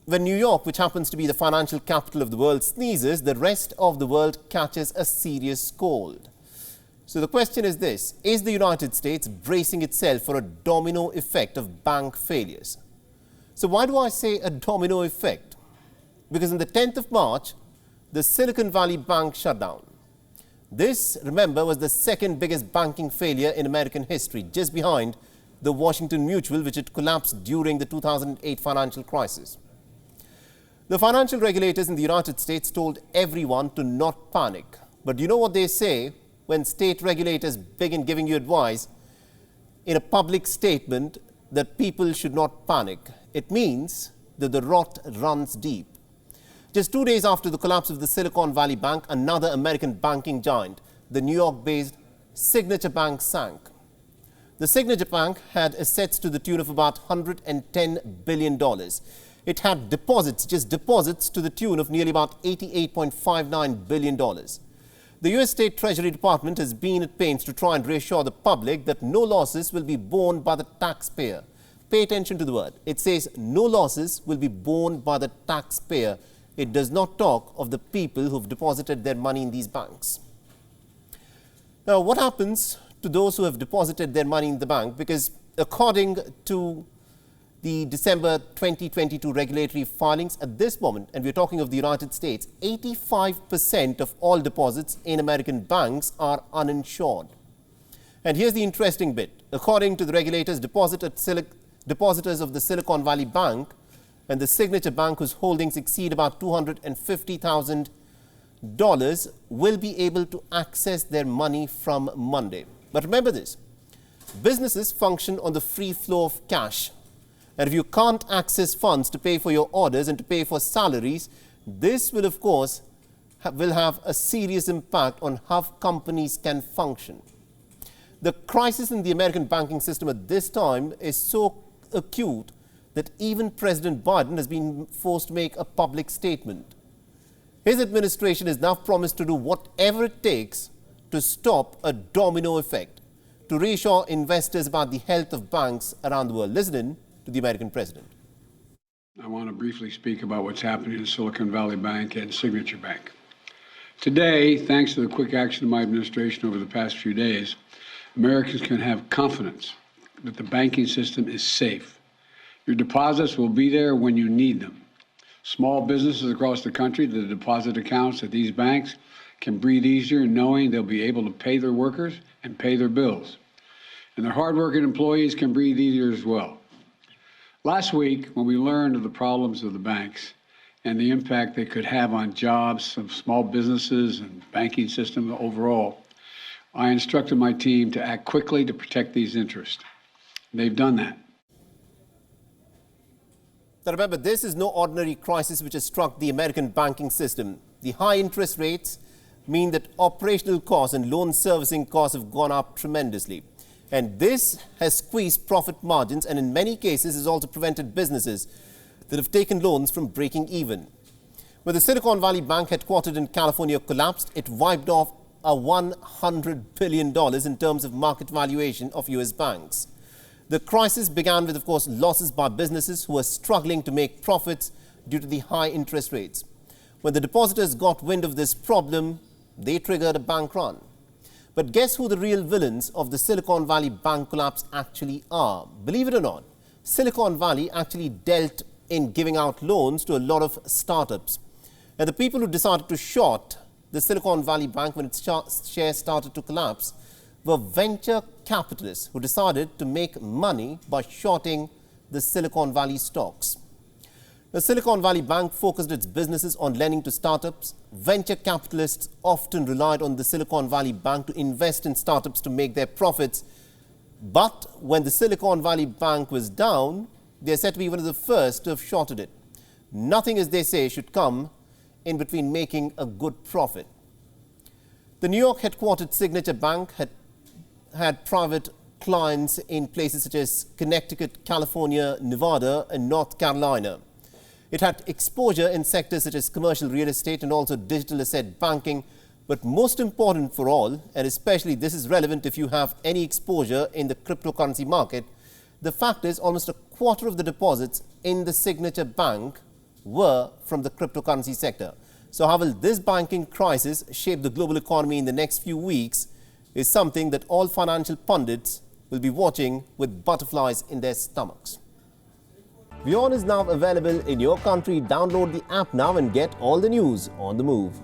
when New York, which happens to be the financial capital of the world, sneezes, the rest of the world catches a serious cold. So the question is this: is the United States bracing itself for a domino effect of bank failures? So why do I say a domino effect? Because on the 10th of March, the Silicon Valley Bank shut down. This, remember, was the second biggest banking failure in American history, just behind the Washington Mutual, which had collapsed during the 2008 financial crisis. The financial regulators in the United States told everyone to not panic. But do you know what they say when state regulators begin giving you advice in a public statement that people should not panic? It means that the rot runs deep. Just 2 days after the collapse of the Silicon Valley Bank, another American banking giant, the New York-based Signature Bank, sank. The Signature Bank had assets to the tune of about $110 billion. It had deposits, just deposits, to the tune of nearly about $88.59 billion. The U.S. State Treasury Department has been at pains to try and reassure the public that no losses will be borne by the taxpayer. Pay attention to the word. It says no losses will be borne by the taxpayer. It does not talk of the people who've deposited their money in these banks. Now, what happens to those who have deposited their money in the bank? Because according to the December 2022 regulatory filings at this moment, and we're talking of the United States, 85% of all deposits in American banks are uninsured. And here's the interesting bit. According to the regulators, depositors of the Silicon Valley Bank and the Signature Bank, whose holdings exceed about $250,000, will be able to access their money from Monday. But remember this: businesses function on the free flow of cash. And if you can't access funds to pay for your orders and to pay for salaries, this will, of course, will have a serious impact on how companies can function. The crisis in the American banking system at this time is so acute that even President Biden has been forced to make a public statement. His administration has now promised to do whatever it takes to stop a domino effect, to reassure investors about the health of banks around the world. Listen in to the American president. I want to briefly speak about what's happening in Silicon Valley Bank and Signature Bank. Today, thanks to the quick action of my administration over the past few days, Americans can have confidence that the banking system is safe. Your deposits will be there when you need them. Small businesses across the country, the deposit accounts at these banks, can breathe easier knowing they'll be able to pay their workers and pay their bills. And their hardworking employees can breathe easier as well. Last week, when we learned of the problems of the banks and the impact they could have on jobs of small businesses and banking system overall, I instructed my team to act quickly to protect these interests. They've done that. Now remember, this is no ordinary crisis which has struck the American banking system. The high interest rates mean that operational costs and loan servicing costs have gone up tremendously. And this has squeezed profit margins and in many cases has also prevented businesses that have taken loans from breaking even. When the Silicon Valley Bank, headquartered in California, collapsed, it wiped off a $100 billion in terms of market valuation of US banks. The crisis began with, of course, losses by businesses who were struggling to make profits due to the high interest rates. When the depositors got wind of this problem, they triggered a bank run. But guess who the real villains of the Silicon Valley Bank collapse actually are? Believe it or not, Silicon Valley actually dealt in giving out loans to a lot of startups. And the people who decided to short the Silicon Valley Bank when its shares started to collapse were venture capitalists who decided to make money by shorting the Silicon Valley stocks. The Silicon Valley Bank focused its businesses on lending to startups. Venture capitalists often relied on the Silicon Valley Bank to invest in startups to make their profits. But when the Silicon Valley Bank was down, they are said to be one of the first to have shorted it. Nothing, as they say, should come in between making a good profit. The New York headquartered Signature Bank had private clients in places such as Connecticut, California, Nevada, and North Carolina. It had exposure in sectors such as commercial real estate and also digital asset banking. But most important for all, and especially this is relevant if you have any exposure in the cryptocurrency market, the fact is almost a quarter of the deposits in the Signature Bank were from the cryptocurrency sector. So how will this banking crisis shape the global economy in the next few weeks is something that all financial pundits will be watching with butterflies in their stomachs. WION is now available in your country. Download the app now and get all the news on the move.